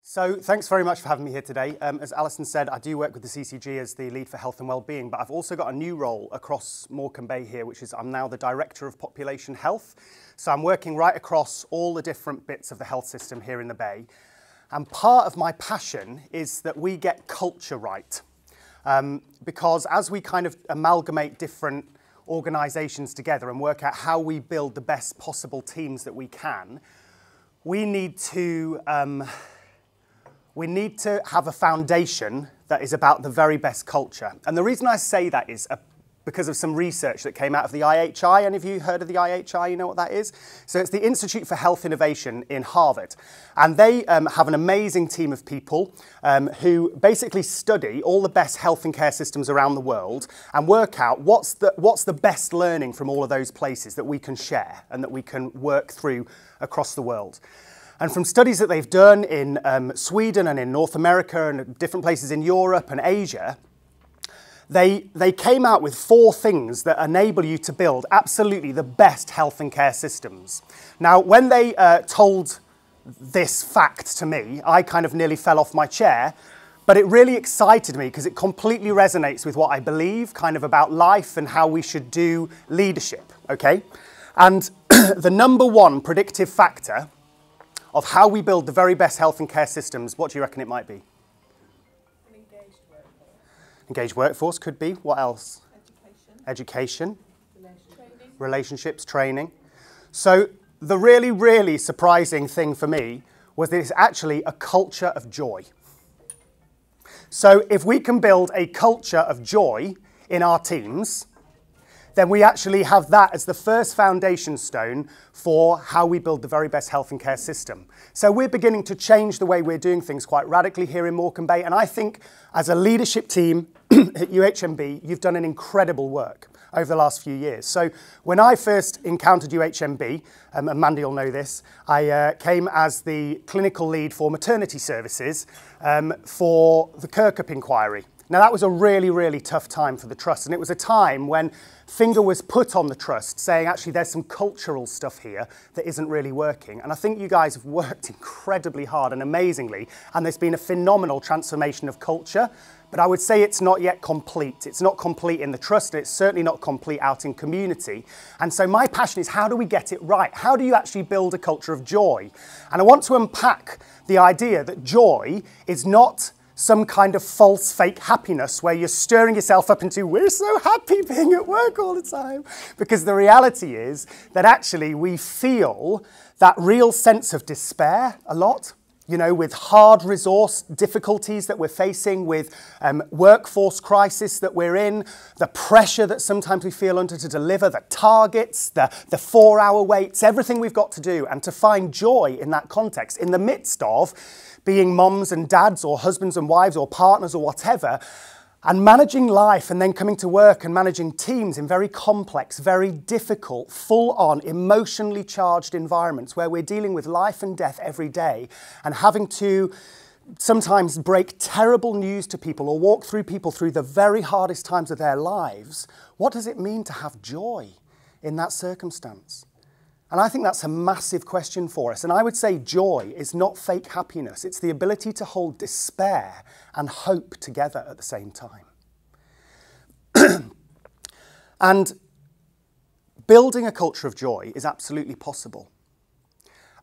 So thanks very much for having me here today. As Alison said, I do work with the CCG as the lead for health and wellbeing, but I've also got a new role across Morecambe Bay here, which is I'm now the Director of Population Health. So I'm working right across all the different bits of the health system here in the Bay. And part of my passion is that we get culture right. Because as we kind of amalgamate different organisations together and work out how we build the best possible teams that we can, we need to have a foundation that is about the very best culture. And the reason I say that is because of some research that came out of the IHI. Any of you heard of the IHI? You know what that is? So it's the Institute for Health Innovation in Harvard. And they have an amazing team of people who basically study all the best health and care systems around the world and work out what's the best learning from all of those places that we can share and that we can work through across the world. And from studies that they've done in Sweden and in North America and different places in Europe and Asia, they came out with 4 things that enable you to build absolutely the best health and care systems. Now, when they told this fact to me, I kind of nearly fell off my chair, but it really excited me because it completely resonates with what I believe, kind of about life and how we should do leadership, okay? And the number 1 predictive factor of how we build the very best health and care systems, what do you reckon it might be? An engaged workforce. Engaged workforce could be. What else? Education. Relationships, training. So the really, really surprising thing for me was that it's actually a culture of joy. So if we can build a culture of joy in our teams, then we actually have that as the first foundation stone for how we build the very best health and care system. So we're beginning to change the way we're doing things quite radically here in Morecambe Bay, and I think as a leadership team at UHMB, you've done an incredible work over the last few years. So when I first encountered UHMB, and Mandy will know this, I came as the clinical lead for maternity services for the Kirkup inquiry. Now that was a really, really tough time for the Trust, and it was a time when finger was put on the Trust saying actually there's some cultural stuff here that isn't really working. And I think you guys have worked incredibly hard and amazingly, and there's been a phenomenal transformation of culture, but I would say it's not yet complete. It's not complete in the Trust, and it's certainly not complete out in community. And so my passion is, how do we get it right? How do you actually build a culture of joy? And I want to unpack the idea that joy is not some kind of false fake happiness where you're stirring yourself up into, we're so happy being at work all the time. Because the reality is that actually we feel that real sense of despair a lot, you know, with hard resource difficulties that we're facing, with workforce crisis that we're in, the pressure that sometimes we feel under to deliver, the targets, the 4-hour waits, everything we've got to do, and to find joy in that context, in the midst of being mums and dads or husbands and wives or partners or whatever, and managing life and then coming to work and managing teams in very complex, very difficult, full-on, emotionally charged environments where we're dealing with life and death every day and having to sometimes break terrible news to people or walk through people through the very hardest times of their lives. What does it mean to have joy in that circumstance? And I think that's a massive question for us. And I would say joy is not fake happiness. It's the ability to hold despair and hope together at the same time. And building a culture of joy is absolutely possible.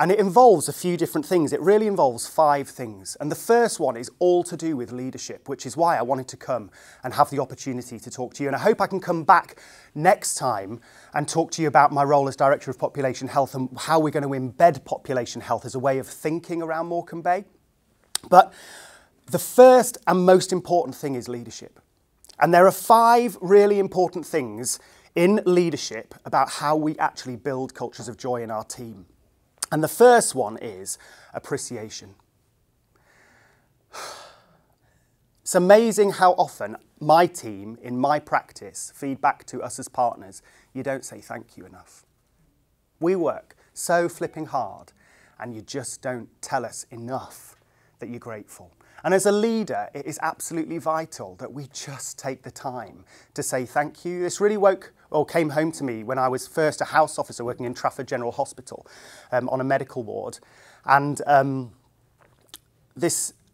And it involves a few different things. It really involves 5 things. And the first one is all to do with leadership, which is why I wanted to come and have the opportunity to talk to you. And I hope I can come back next time and talk to you about my role as Director of Population Health and how we're going to embed population health as a way of thinking around Morecambe Bay. But the first and most important thing is leadership. And there are 5 really important things in leadership about how we actually build cultures of joy in our team. And the first one is appreciation. It's amazing how often my team, in my practice, feed back to us as partners, you don't say thank you enough. We work so flipping hard, and you just don't tell us enough that you're grateful. And as a leader, it is absolutely vital that we just take the time to say thank you. This really came home to me when I was first a house officer working in Trafford General Hospital on a medical ward. And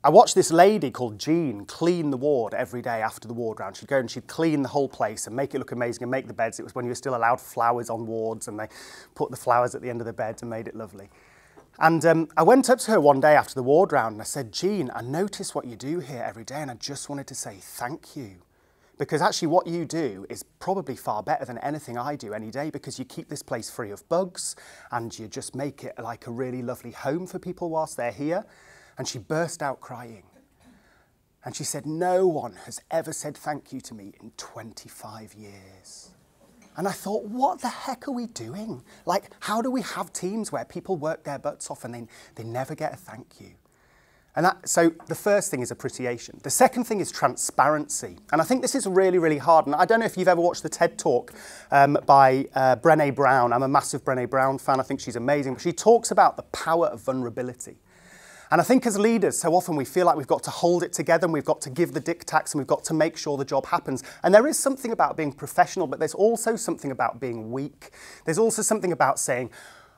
I watched this lady called Jean clean the ward every day after the ward round. She'd go and she'd clean the whole place and make it look amazing and make the beds. It was when you were still allowed flowers on wards, and they put the flowers at the end of the beds and made it lovely. And I went up to her one day after the ward round and I said, Jean, I notice what you do here every day and I just wanted to say thank you. Because actually what you do is probably far better than anything I do any day, because you keep this place free of bugs and you just make it like a really lovely home for people whilst they're here. And she burst out crying. And she said, no one has ever said thank you to me in 25 years. And I thought, what the heck are we doing? Like, how do we have teams where people work their butts off and they never get a thank you? And so the first thing is appreciation. The second thing is transparency. And I think this is really, really hard. And I don't know if you've ever watched the TED Talk by Brené Brown. I'm a massive Brené Brown fan. I think she's amazing. But she talks about the power of vulnerability. And I think as leaders, so often we feel like we've got to hold it together and we've got to give the diktats and we've got to make sure the job happens. And there is something about being professional, but there's also something about being weak. There's also something about saying,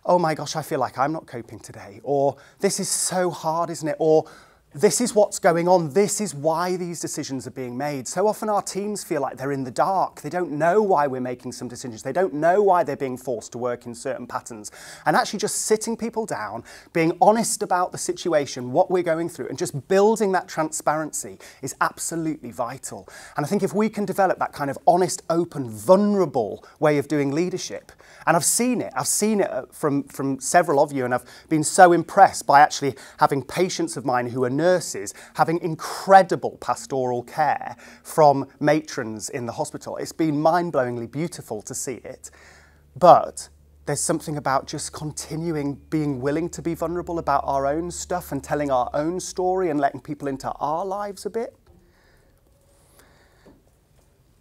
oh my gosh, I feel like I'm not coping today. Or this is so hard, isn't it? Or this is what's going on. This is why these decisions are being made. So often our teams feel like they're in the dark. They don't know why we're making some decisions. They don't know why they're being forced to work in certain patterns. And actually just sitting people down, being honest about the situation, what we're going through, and just building that transparency is absolutely vital. And I think if we can develop that kind of honest, open, vulnerable way of doing leadership, and I've seen it from several of you, and I've been so impressed by actually having patients of mine who are nurses having incredible pastoral care from matrons in the hospital. It's been mind-blowingly beautiful to see it. But there's something about just continuing being willing to be vulnerable about our own stuff and telling our own story and letting people into our lives a bit.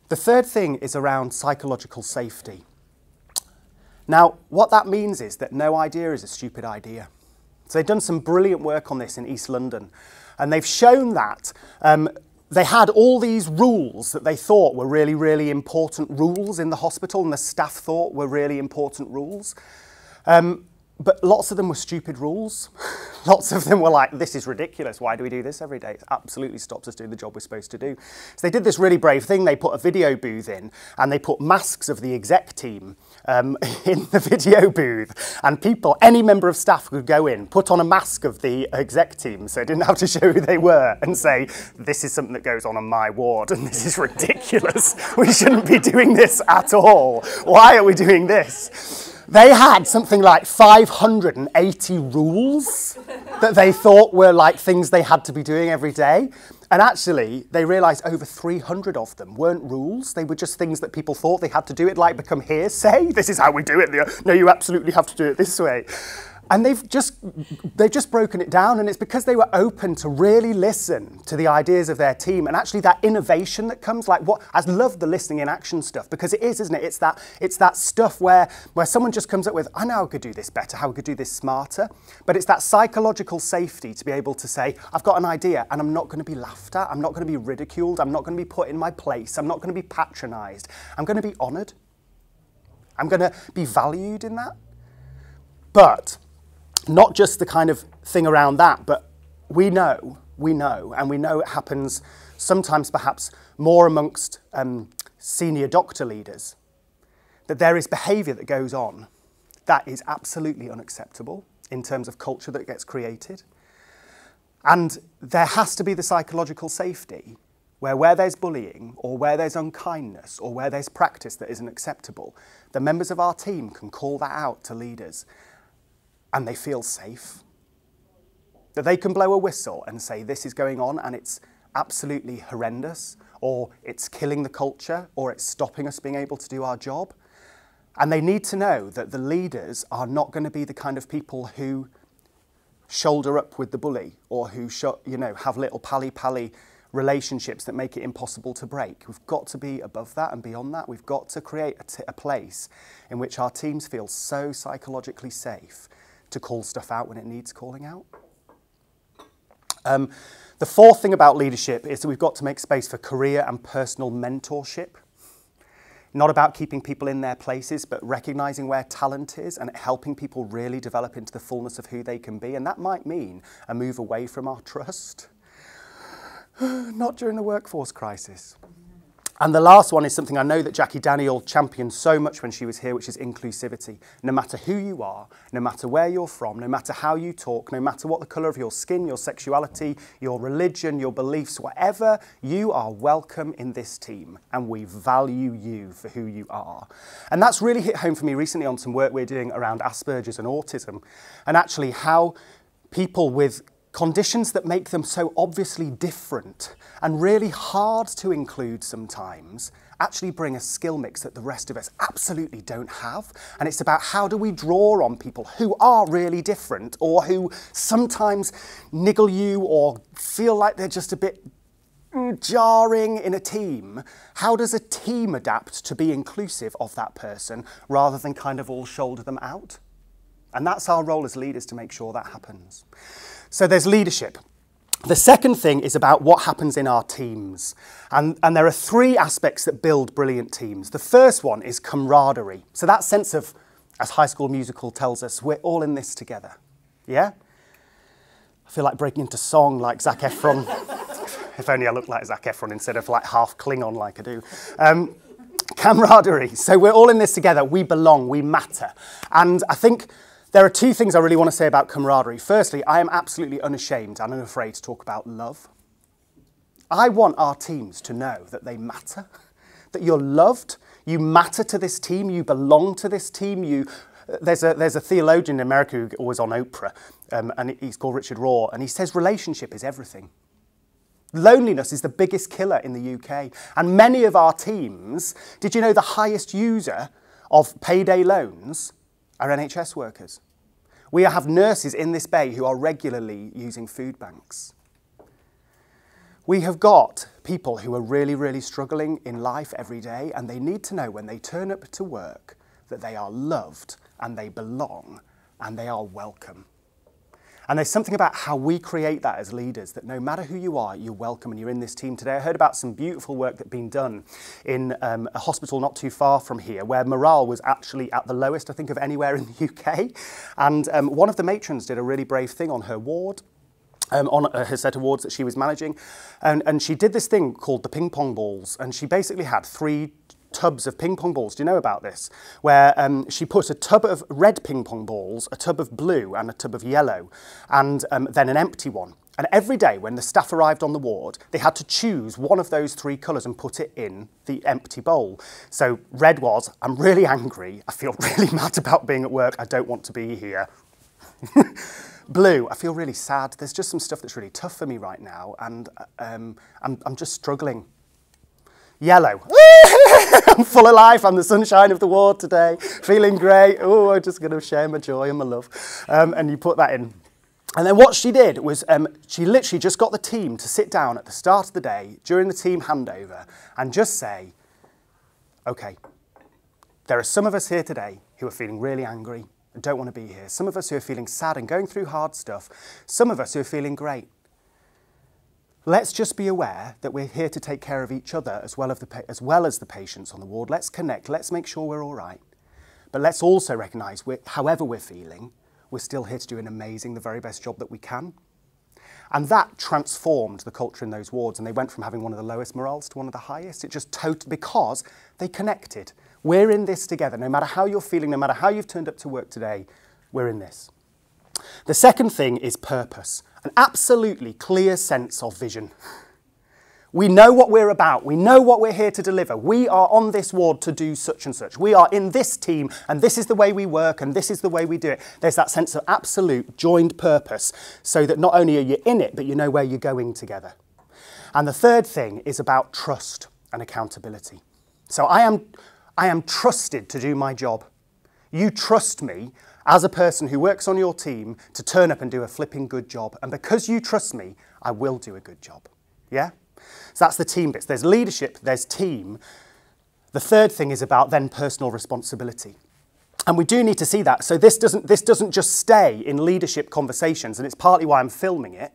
The third thing is around psychological safety. Now, what that means is that no idea is a stupid idea. So they've done some brilliant work on this in East London, and they've shown that they had all these rules that they thought were really, really important rules in the hospital, and the staff thought were really important rules. But lots of them were stupid rules. Lots of them were like, this is ridiculous. Why do we do this every day? It absolutely stops us doing the job we're supposed to do. So they did this really brave thing. They put a video booth in and they put masks of the exec team in the video booth. And people, any member of staff could go in, put on a mask of the exec team so they didn't have to show who they were and say, this is something that goes on my ward and this is ridiculous. We shouldn't be doing this at all. Why are we doing this? They had something like 580 rules that they thought were like things they had to be doing every day. And actually, they realised over 300 of them weren't rules. They were just things that people thought they had to do. It like become hearsay. This is how we do it. No, you absolutely have to do it this way. And they've just broken it down, and it's because they were open to really listen to the ideas of their team and actually that innovation that comes. Like what I love the listening in action stuff, because it is, isn't it? It's that stuff where someone just comes up with, I know how we could do this better, how we could do this smarter. But it's that psychological safety to be able to say, I've got an idea and I'm not going to be laughed at, I'm not going to be ridiculed, I'm not going to be put in my place, I'm not going to be patronised, I'm going to be honoured, I'm going to be valued in that. But not just the kind of thing around that, but we know it happens sometimes perhaps more amongst senior doctor leaders, that there is behaviour that goes on that is absolutely unacceptable in terms of culture that gets created. And there has to be the psychological safety where there's bullying or where there's unkindness or where there's practice that isn't acceptable, the members of our team can call that out to leaders. And they feel safe, that they can blow a whistle and say this is going on and it's absolutely horrendous, or it's killing the culture, or it's stopping us being able to do our job. And they need to know that the leaders are not going to be the kind of people who shoulder up with the bully or who have little pally-pally relationships that make it impossible to break. We've got to be above that and beyond that. We've got to create a place in which our teams feel so psychologically safe to call stuff out when it needs calling out. The fourth thing about leadership is that we've got to make space for career and personal mentorship. Not about keeping people in their places, but recognizing where talent is and helping people really develop into the fullness of who they can be. And that might mean a move away from our trust. Not during the workforce crisis. And the last one is something I know that Jackie Daniel championed so much when she was here, which is inclusivity. No matter who you are, no matter where you're from, no matter how you talk, no matter what the colour of your skin, your sexuality, your religion, your beliefs, whatever, you are welcome in this team, and we value you for who you are. And that's really hit home for me recently on some work we're doing around Asperger's and autism, and actually how people with conditions that make them so obviously different and really hard to include sometimes actually bring a skill mix that the rest of us absolutely don't have. And it's about how do we draw on people who are really different or who sometimes niggle you or feel like they're just a bit jarring in a team. How does a team adapt to be inclusive of that person rather than kind of all shoulder them out? And that's our role as leaders to make sure that happens. So there's leadership. The second thing is about what happens in our teams. And there are three aspects that build brilliant teams. The first one is camaraderie. So that sense of, as High School Musical tells us, we're all in this together. Yeah? I feel like breaking into song like Zac Efron. If only I looked like Zac Efron instead of like half Klingon like I do. Camaraderie. So we're all in this together. We belong. We matter. And I think there are two things I really want to say about camaraderie. Firstly, I am absolutely unashamed and unafraid to talk about love. I want our teams to know that they matter, that you're loved, you matter to this team, you belong to this team. There's a theologian in America who was on Oprah, and he's called Richard Rohr, and he says relationship is everything. Loneliness is the biggest killer in the UK. And many of our teams, did you know the highest user of payday loans are NHS workers? We have nurses in this bay who are regularly using food banks. We have got people who are really, really struggling in life every day, and they need to know when they turn up to work that they are loved and they belong and they are welcome. And there's something about how we create that as leaders, that no matter who you are, you're welcome and you're in this team today. I heard about some beautiful work that's been done in a hospital not too far from here, where morale was actually at the lowest, I think, of anywhere in the UK. And one of the matrons did a really brave thing on her ward, on her set of wards that she was managing. And she did this thing called the ping pong balls. And she basically had 3 tubs of ping pong balls. Do you know about this? Where she put a tub of red ping pong balls, a tub of blue and a tub of yellow, and then an empty one. And every day when the staff arrived on the ward, they had to choose one of those 3 colours and put it in the empty bowl. So red was, I'm really angry, I feel really mad about being at work, I don't want to be here. Blue, I feel really sad, there's just some stuff that's really tough for me right now, and I'm just struggling. Yellow, I'm full of life, I'm the sunshine of the ward today, feeling great, oh, I'm just going to share my joy and my love. And you put that in. And then what she did was she literally just got the team to sit down at the start of the day during the team handover and just say, okay, there are some of us here today who are feeling really angry and don't want to be here. Some of us who are feeling sad and going through hard stuff. Some of us who are feeling great. Let's just be aware that we're here to take care of each other as well as the patients on the ward. Let's connect. Let's make sure we're all right. But let's also recognise, however we're feeling, we're still here to do the very best job that we can. And that transformed the culture in those wards, and they went from having one of the lowest morales to one of the highest. It just because they connected. We're in this together. No matter how you're feeling, no matter how you've turned up to work today, we're in this. The second thing is purpose. An absolutely clear sense of vision. We know what we're about. We know what we're here to deliver. We are on this ward to do such and such. We are in this team, and this is the way we work, and this is the way we do it. There's that sense of absolute joined purpose, so that not only are you in it, but you know where you're going together. And the third thing is about trust and accountability. So I am trusted to do my job. You trust me as a person who works on your team to turn up and do a flipping good job. And because you trust me, I will do a good job. Yeah? So that's the team bits. There's leadership, there's team. The third thing is about then personal responsibility. And we do need to see that. So this doesn't just stay in leadership conversations, and it's partly why I'm filming it.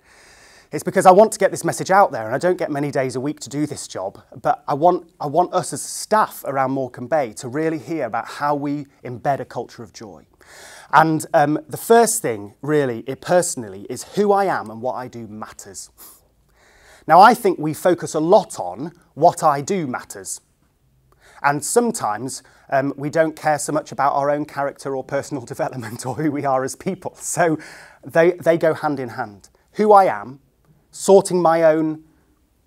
It's because I want to get this message out there, and I don't get many days a week to do this job, but I want us as staff around Morecambe Bay to really hear about how we embed a culture of joy. And the first thing, really, personally, is who I am and what I do matters. Now, I think we focus a lot on what I do matters. And sometimes we don't care so much about our own character or personal development or who we are as people. So they go hand in hand. Who I am, sorting my own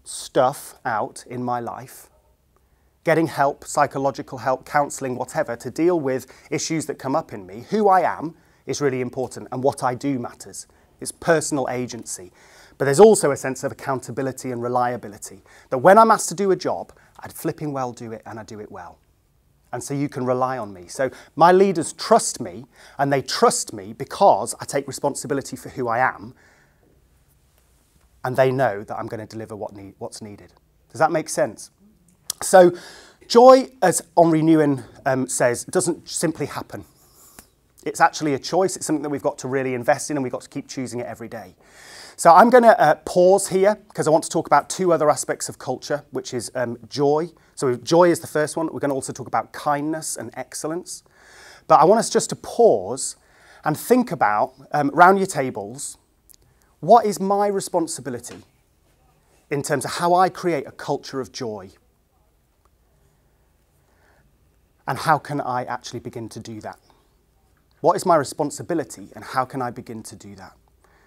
stuff out in my life, getting help, psychological help, counselling, whatever, to deal with issues that come up in me. Who I am is really important, and what I do matters. It's personal agency. But there's also a sense of accountability and reliability, that when I'm asked to do a job, I'd flipping well do it, and I do it well. And so you can rely on me. So my leaders trust me, and they trust me because I take responsibility for who I am, and they know that I'm going to deliver what's needed. Does that make sense? So joy, as Henri Nouwen says, doesn't simply happen. It's actually a choice. It's something that we've got to really invest in, and we've got to keep choosing it every day. So I'm going to pause here because I want to talk about two other aspects of culture, which is joy. So joy is the first one. We're going to also talk about kindness and excellence. But I want us just to pause and think about, round your tables, what is my responsibility in terms of how I create a culture of joy? And how can I actually begin to do that? What is my responsibility, and how can I begin to do that?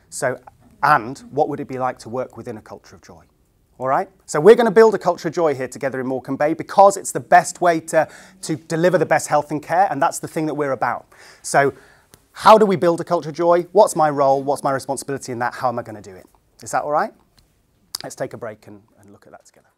So, and what would it be like to work within a culture of joy? All right? So we're going to build a culture of joy here together in Morecambe Bay because it's the best way to deliver the best health and care, and that's the thing that we're about. So how do we build a culture of joy? What's my role? What's my responsibility in that? How am I going to do it? Is that all right? Let's take a break and look at that together.